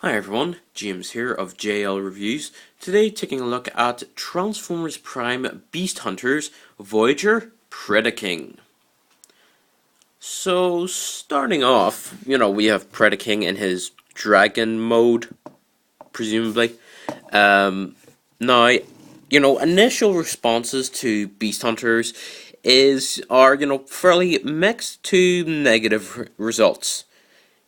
Hi everyone, James here of JL Reviews. Today taking a look at Transformers Prime Beast Hunters Voyager Predaking. So starting off, we have Predaking in his dragon mode, presumably. Now, initial responses to Beast Hunters are fairly mixed to negative results.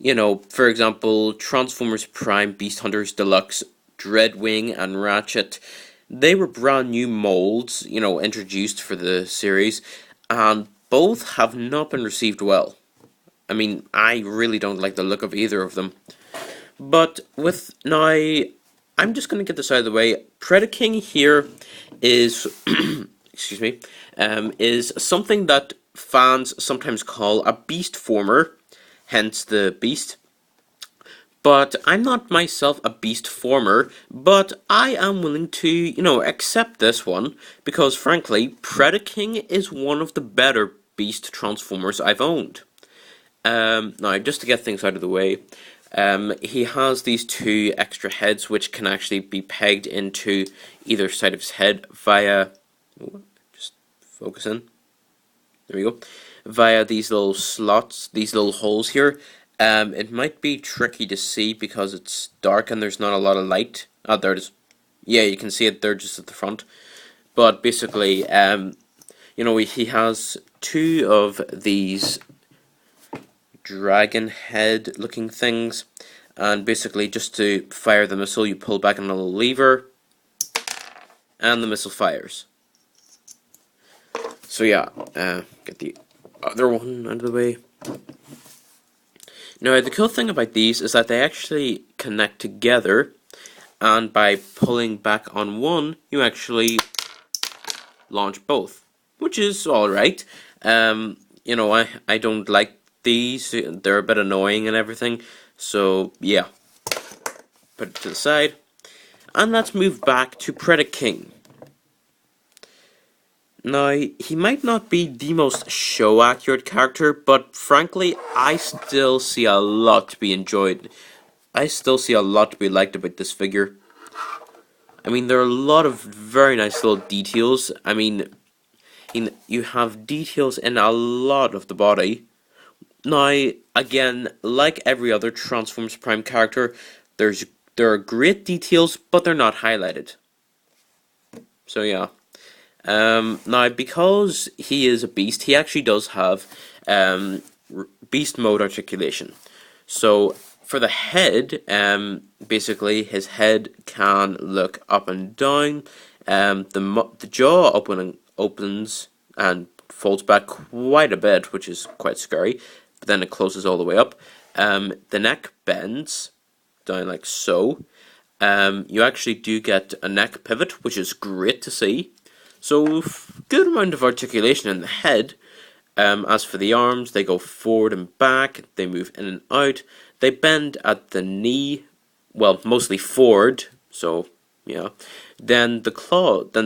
For example, Transformers Prime Beast Hunters Deluxe, Dreadwing, and Ratchet, they were brand new molds, introduced for the series, and both have not been received well. I mean, I really don't like the look of either of them. But with now, I'm just going to get this out of the way. Predaking here is, excuse me, is something that fans sometimes call a beast former, hence the beast. But I'm not myself a beast former, but I am willing to, accept this one, because frankly, Predaking is one of the better beast transformers I've owned. Now, just to get things out of the way, he has these two extra heads which can actually be pegged into either side of his head via, just focus in, there we go, via these little slots, these little holes here. It might be tricky to see because it's dark and there's not a lot of light. Oh, there it is. Yeah, you can see it there just at the front. But basically, he has two of these dragon head looking things, and basically just to fire the missile you pull back on a little lever and the missile fires. So yeah, get the other one out of the way. Now the cool thing about these is that they actually connect together, and by pulling back on one you actually launch both, which is alright. I don't like these, they're a bit annoying and everything, so yeah, put it to the side, and let's move back to Predaking. Now, he might not be the most show-accurate character, but frankly, I still see a lot to be enjoyed. I still see a lot to be liked about this figure. I mean, there are a lot of very nice little details. I mean, you have details in a lot of the body. Now, again, like every other Transformers Prime character, there are great details, but they're not highlighted. So yeah. Now, because he is a beast, he actually does have beast mode articulation. So for the head, basically his head can look up and down. The jaw opens and folds back quite a bit, which is quite scary. But then it closes all the way up. The neck bends down like so. You actually do get a neck pivot, which is great to see. So, good amount of articulation in the head. As for the arms, they go forward and back, they move in and out, they bend at the knee, well, mostly forward, so, yeah. Then the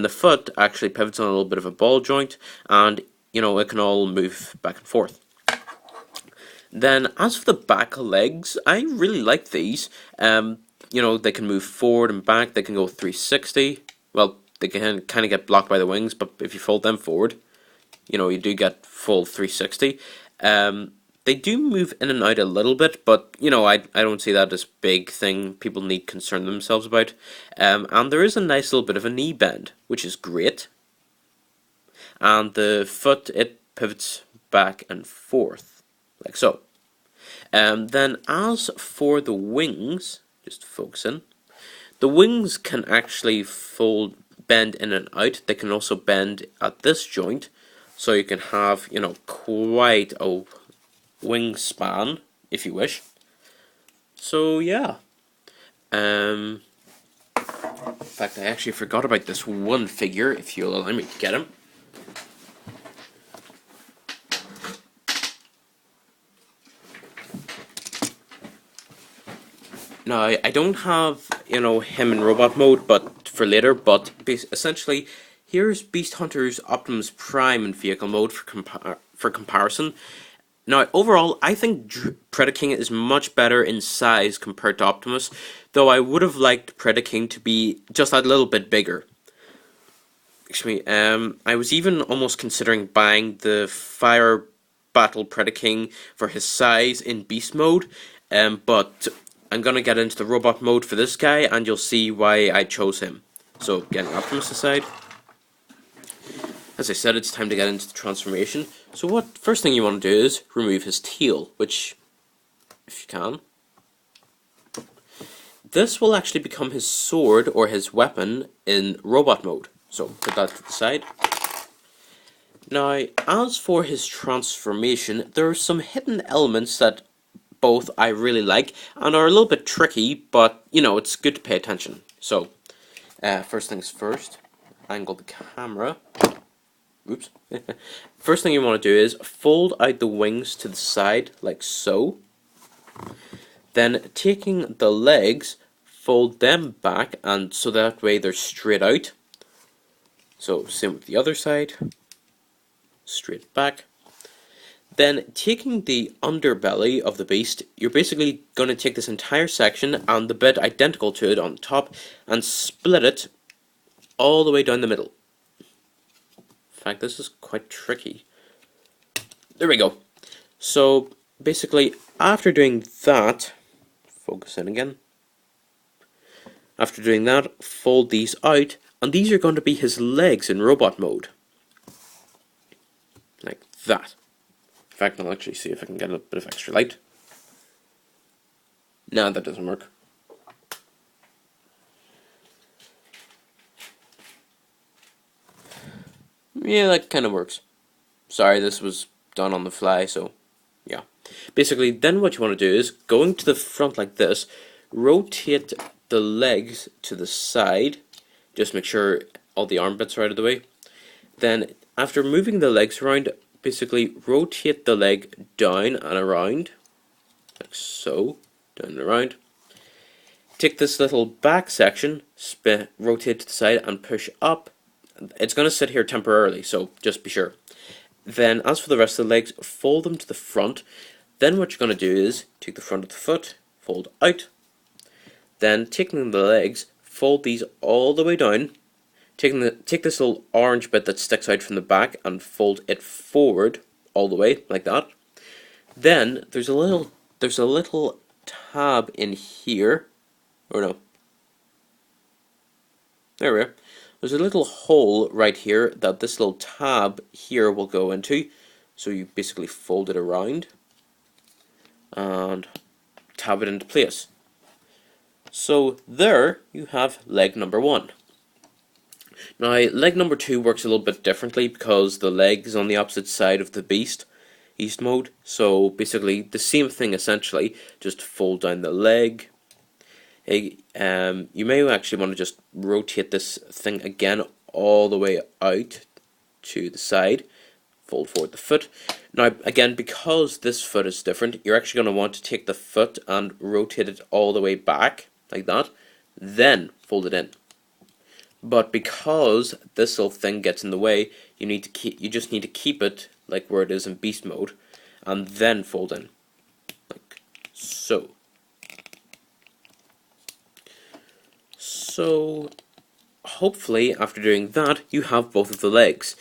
foot actually pivots on a little bit of a ball joint, and, it can all move back and forth. Then, as for the back legs, I really like these. They can move forward and back, they can go 360, well, they can kind of get blocked by the wings, but if you fold them forward, you do get full 360. They do move in and out a little bit, but, I don't see that as a big thing people need to concern themselves about. And there is a nice little bit of a knee bend, which is great. And the foot, it pivots back and forth, like so. Then as for the wings, just focus in, the wings can actually bend in and out. They can also bend at this joint, so you can have, quite a wingspan, if you wish. So, yeah. In fact, I actually forgot about this one figure, if you'll allow me to get him. Now, I don't have, him in robot mode, but for later, but essentially, here's Beast Hunter's Optimus Prime in vehicle mode for comparison. Now, overall, I think Predaking is much better in size compared to Optimus, though I would have liked Predaking to be just a little bit bigger. Excuse me, I was even almost considering buying the Fire Battle Predaking for his size in Beast mode, but I'm gonna get into the robot mode for this guy, and you'll see why I chose him. So, getting Optimus aside, as I said, it's time to get into the transformation. So what first thing you want to do is remove his tail, which, if you can, this will actually become his sword or his weapon in robot mode. So put that to the side. Now, as for his transformation, there are some hidden elements that both I really like and are a little bit tricky, but you know, it's good to pay attention. So, first things first, angle the camera. Oops. First thing you want to do is fold out the wings to the side, like so. Then, taking the legs, fold them back, and so that way they're straight out. So, same with the other side. Straight back. Then, taking the underbelly of the beast, you're basically going to take this entire section and the bit identical to it on top and split it all the way down the middle. In fact, this is quite tricky. There we go. So, basically, after doing that, focus in again. After doing that, fold these out, and these are going to be his legs in robot mode. Like that. In fact, I'll actually see if I can get a bit of extra light. No, that doesn't work. Yeah, that kind of works. Sorry, this was done on the fly, so yeah. Basically, then what you want to do is, going to the front like this, rotate the legs to the side. Just make sure all the arm bits are out of the way. Then, after moving the legs around, basically rotate the leg down and around, like so, down and around. Take this little back section, rotate to the side and push up. It's going to sit here temporarily, so just be sure. Then, as for the rest of the legs, fold them to the front. Then what you're going to do is, take the front of the foot, fold out. Then, taking the legs, fold these all the way down. Take this little orange bit that sticks out from the back and fold it forward all the way, like that. Then, there's a little tab in here. Or no. There we are. There's a little hole right here that this little tab here will go into. So you basically fold it around and tab it into place. So there you have leg number 1. Now leg number 2 works a little bit differently because the leg is on the opposite side of the beast mode. So basically the same thing essentially, just fold down the leg. You may actually want to just rotate this thing again all the way out to the side. Fold forward the foot. Now again, because this foot is different, you're actually going to want to take the foot and rotate it all the way back, like that. Then fold it in. But because this little thing gets in the way, you just need to keep it like where it is in beast mode, and then fold in, like so. So, hopefully, after doing that, you have both of the legs.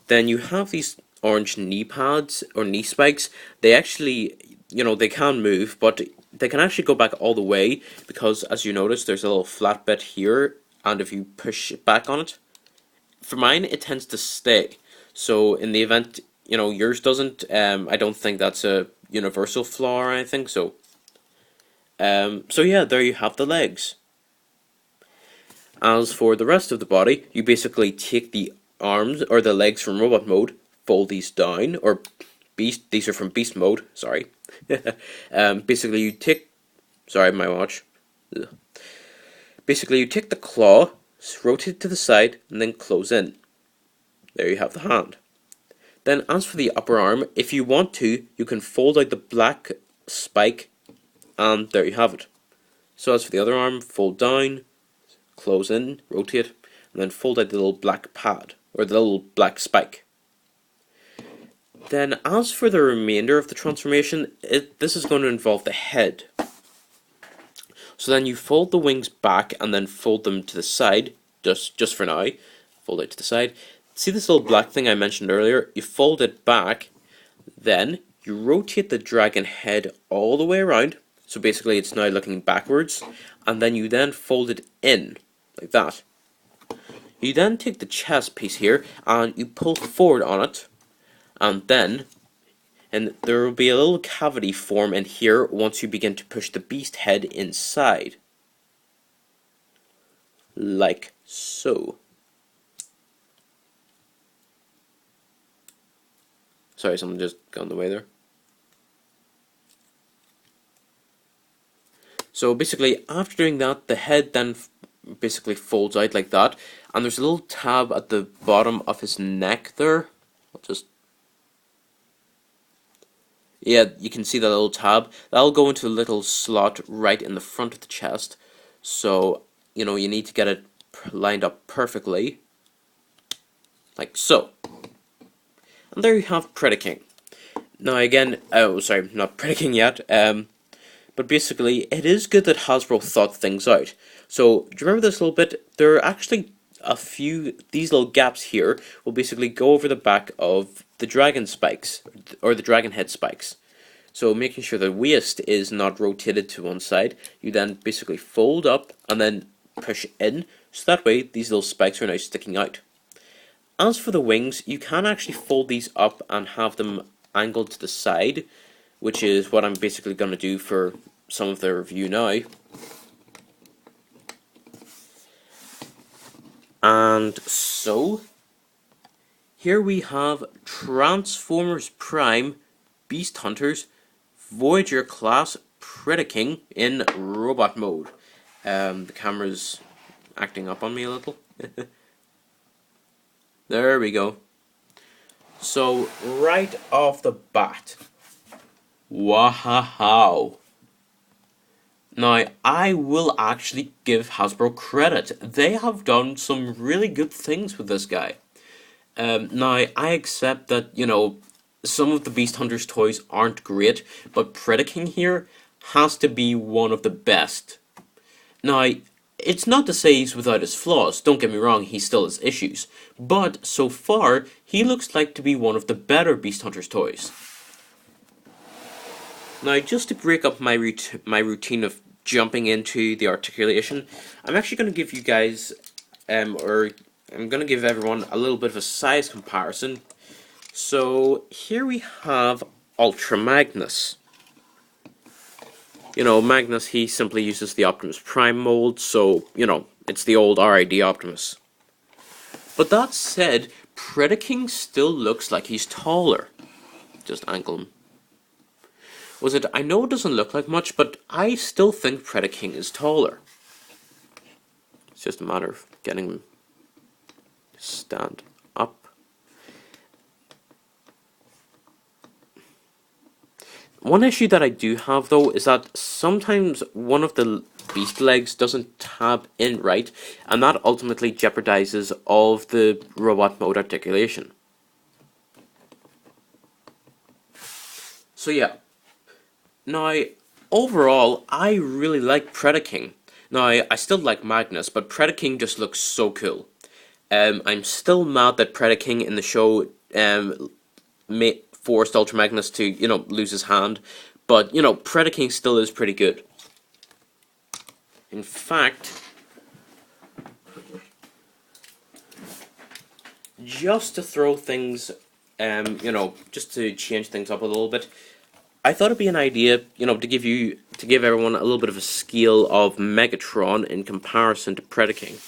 Then you have these orange knee pads, or knee spikes. They actually, they can move, but they can actually go back all the way, because as you notice, there's a little flat bit here, and if you push it back on it, for mine, it tends to stay. So, in the event, yours doesn't, I don't think that's a universal flaw or anything, so yeah, there you have the legs. As for the rest of the body, you basically take the arms or the legs from robot mode, fold these down, or beast. These are from beast mode. Sorry. Basically, you take. Sorry, my watch. Ugh. Basically, you take the claw, rotate it to the side, and then close in. There you have the hand. Then, as for the upper arm, if you want to, you can fold out the black spike, and there you have it. So as for the other arm, fold down, close in, rotate, and then fold out the little black pad, or the little black spike. Then, as for the remainder of the transformation, this is going to involve the head. So then you fold the wings back and then fold them to the side, just for now. Fold it to the side. See this little black thing I mentioned earlier? You fold it back, then you rotate the dragon head all the way around. So basically it's now looking backwards, and then you then fold it in, like that. You then take the chest piece here and you pull forward on it, and there will be a little cavity form in here once you begin to push the beast head inside. Like so. Sorry, someone just got in the way there. So basically, after doing that, the head then basically folds out like that, and there's a little tab at the bottom of his neck there. Yeah, you can see that little tab. That'll go into a little slot right in the front of the chest. So, you need to get it lined up perfectly. Like so. And there you have Predaking. Now again, oh sorry, not Predaking yet. But basically, it is good that Hasbro thought things out. So, do you remember this little bit? There are actually these little gaps here will basically go over the back of the dragon spikes, or the dragon head spikes. So making sure the waist is not rotated to one side, you then basically fold up and then push in, so that way these little spikes are now sticking out. As for the wings, you can actually fold these up and have them angled to the side, which is what I'm basically going to do for some of the review now. And so, here we have Transformers Prime Beast Hunters Voyager class Predaking in robot mode. The camera's acting up on me a little. There we go. So, right off the bat, wow. Now, I will actually give Hasbro credit. They have done some really good things with this guy. Now, I accept that, some of the Beast Hunters toys aren't great, but Predaking here has to be one of the best. Now, it's not to say he's without his flaws, don't get me wrong, he still has issues, but so far, he looks like to be one of the better Beast Hunters toys. Now, just to break up my routine of jumping into the articulation, I'm actually going to give you guys, I'm going to give everyone a little bit of a size comparison. So, here we have Ultra Magnus. Magnus, he simply uses the Optimus Prime mold, so, it's the old RID Optimus. But that said, Predaking still looks like he's taller. Just angle him. I know it doesn't look like much, but I still think Predaking is taller. It's just a matter of getting him to stand up. One issue that I do have, though, is that sometimes one of the beast legs doesn't tab in right, and that ultimately jeopardizes all of the robot mode articulation. So yeah. Now, overall, I really like Predaking. Now, I still like Magnus, but Predaking just looks so cool. I'm still mad that Predaking in the show forced Ultra Magnus to, lose his hand. But, Predaking still is pretty good. In fact, just to throw things, just to change things up a little bit, I thought it'd be an idea, to give everyone a little bit of a scale of Megatron in comparison to Predaking.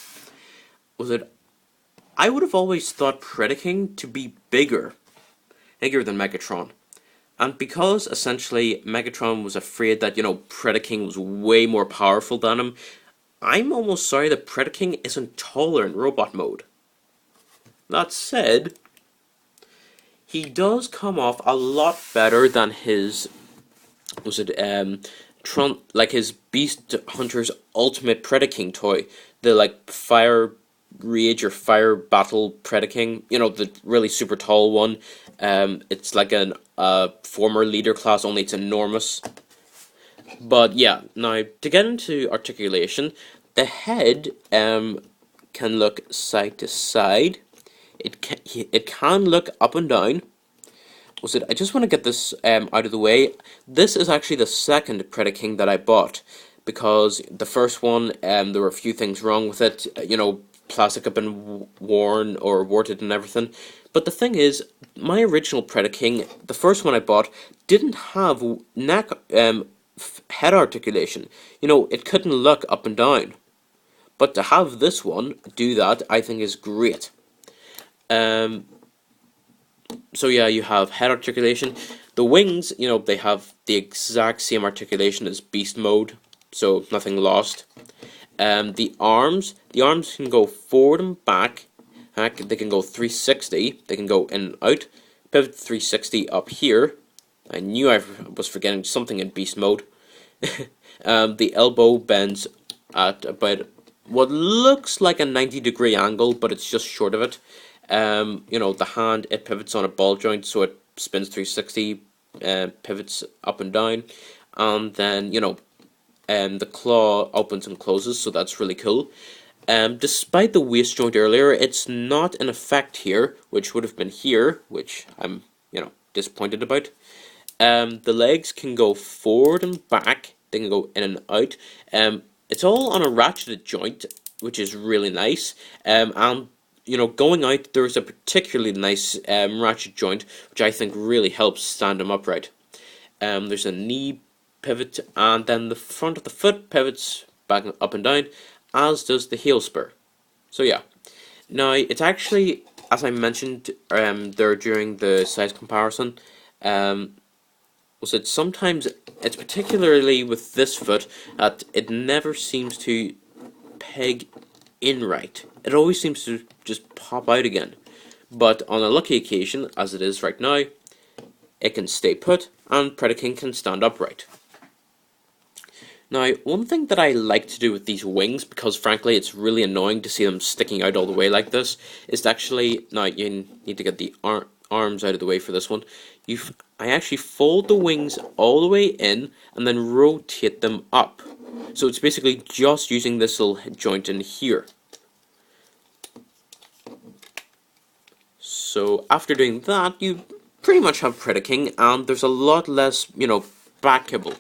I would have always thought Predaking to be bigger than Megatron. And because, essentially, Megatron was afraid that, Predaking was way more powerful than him, I'm almost sorry that Predaking isn't taller in robot mode. That said, he does come off a lot better than his, his Beast Hunters Ultimate Predaking toy, the, fire Rage or Fire Battle Predaking, you know, the really super tall one. It's like an former leader class, only it's enormous. But yeah, now to get into articulation, the head can look side to side. It can look up and down. Was it? I just want to get this out of the way. This is actually the second Predaking that I bought, because the first one there were a few things wrong with it. You know, plastic had been worn or warted and everything. But the thing is, my original Predaking, the first one I bought, didn't have neck head articulation. You know, it couldn't look up and down. But to have this one do that, I think is great. So yeah, you have head articulation. The wings, you know, they have the exact same articulation as beast mode, so nothing lost. The arms can go forward and back. They can go 360. They can go in and out. Pivot 360 up here. I knew I was forgetting something in beast mode. The elbow bends at about what looks like a 90-degree angle, but it's just short of it. You know, the hand, it pivots on a ball joint, so it spins 360, pivots up and down, and then, you know, the claw opens and closes, so that's really cool. Despite the waist joint earlier, it's not in effect here, which would have been here, which I'm, you know, disappointed about. The legs can go forward and back, they can go in and out. It's all on a ratcheted joint, which is really nice. And you know, going out, there's a particularly nice ratchet joint, which I think really helps stand them upright. There's a knee pivot, and then the front of the foot pivots back up and down, as does the heel spur. So yeah. Now, it's actually, as I mentioned there during the size comparison, was that sometimes, it's particularly with this foot, that it never seems to peg in right. It always seems to just pop out again. But on a lucky occasion, as it is right now, it can stay put, and Predaking can stand upright. Now, one thing that I like to do with these wings, because frankly it's really annoying to see them sticking out all the way like this, is to actually, now you need to get the arms out of the way for this one, I actually fold the wings all the way in, and then rotate them up. So it's basically just using this little joint in here. So after doing that, you pretty much have Predaking, and there's a lot less, you know, back kibble.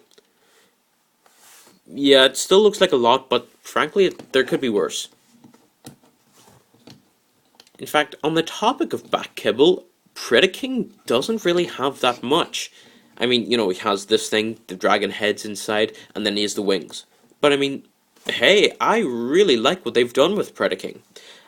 Yeah, it still looks like a lot, but frankly, there could be worse. In fact, on the topic of back kibble, Predaking doesn't really have that much. I mean, you know, he has this thing, the dragon head's inside, and then he has the wings. But I mean, hey, I really like what they've done with Predaking.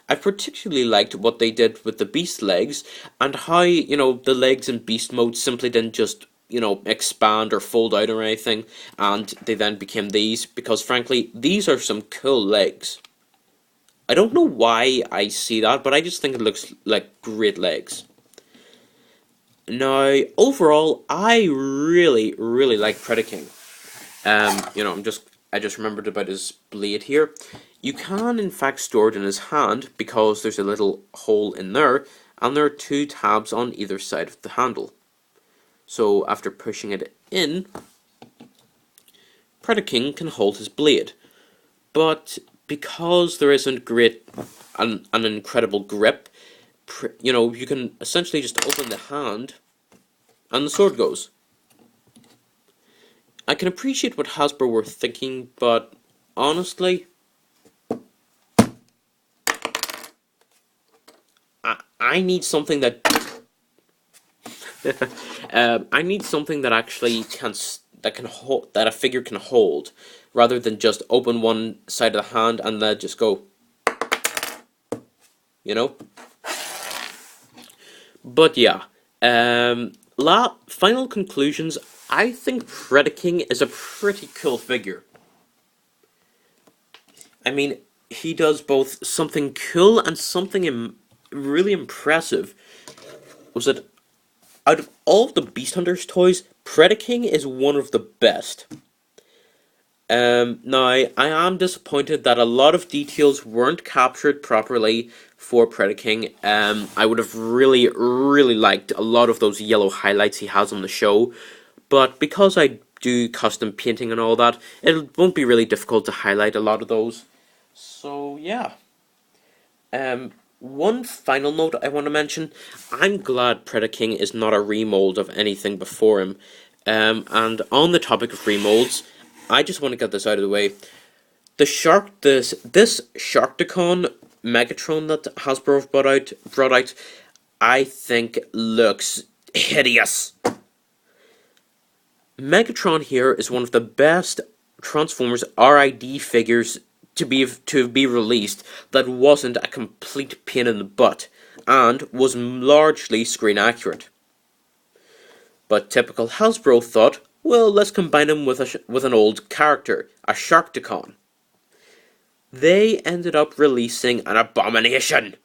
I particularly liked what they did with the beast legs, and how, you know, the legs in beast mode simply didn't just, you know, expand or fold out or anything, and they then became these, because frankly, these are some cool legs. I don't know why I see that, but I just think it looks like great legs. Now, overall, I really, really like Predaking. You know, I just remembered about his blade here. You can, in fact, store it in his hand, because there's a little hole in there, and there are two tabs on either side of the handle. So, after pushing it in, Predaking can hold his blade. But because there isn't an incredible grip, you know, you can essentially just open the hand, and the sword goes. I can appreciate what Hasbro were thinking, but honestly, I need something that I need something that actually that a figure can hold, rather than just open one side of the hand and then just go. You know. But yeah, final conclusions. I think Predaking is a pretty cool figure. I mean, he does both something cool and something really impressive. Was that out of all of the Beast Hunters toys, Predaking is one of the best. Now, I am disappointed that a lot of details weren't captured properly for Predaking. I would have really, really liked a lot of those yellow highlights he has on the show, but because I do custom painting and all that, it won't be really difficult to highlight a lot of those. So, yeah. One final note I want to mention, I'm glad Predaking is not a remold of anything before him. And on the topic of remolds, I just want to get this out of the way. This Sharkticon Megatron that Hasbro brought out, I think looks hideous. Megatron here is one of the best Transformers RID figures to be released that wasn't a complete pain in the butt and was largely screen accurate. But typical Hasbro thought, well, let's combine him with an old character, a Sharkticon. They ended up releasing an abomination.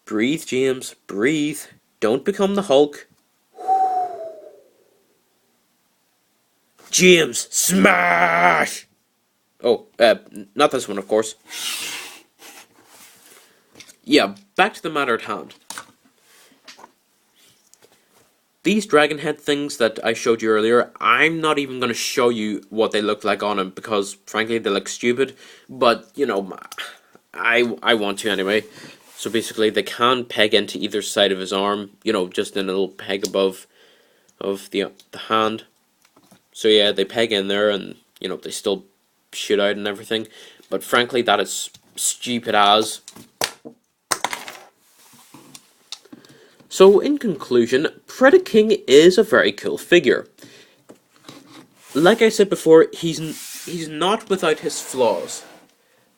Breathe, James, breathe. Don't become the Hulk. James, smash! Oh, not this one, of course. Yeah, back to the matter at hand. These dragon head things that I showed you earlier, I'm not even going to show you what they look like on him because, frankly, they look stupid. But, you know, I want to anyway. So basically, they can peg into either side of his arm, you know, just in a little peg above of the hand. So yeah, they peg in there and, you know, they still shoot out and everything. But frankly, that is stupid as. So in conclusion, Predaking is a very cool figure. Like I said before, he's not without his flaws.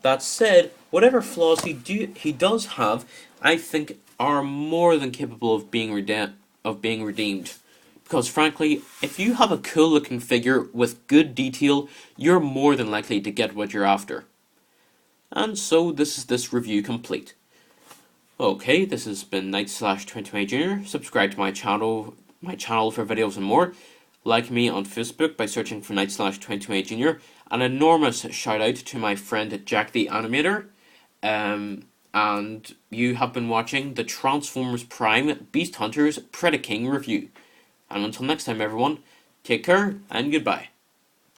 That said, whatever flaws he does have, I think are more than capable of being redeemed. Because frankly, if you have a cool looking figure with good detail, you're more than likely to get what you're after. And so this is this review complete. Okay, this has been Knight/2020 Jr. Subscribe to my channel for videos and more. Like me on Facebook by searching for Knight/2020 Jr. An enormous shout out to my friend Jack the Animator. And you have been watching the Transformers Prime Beast Hunters Predaking review. And until next time, everyone, take care and goodbye.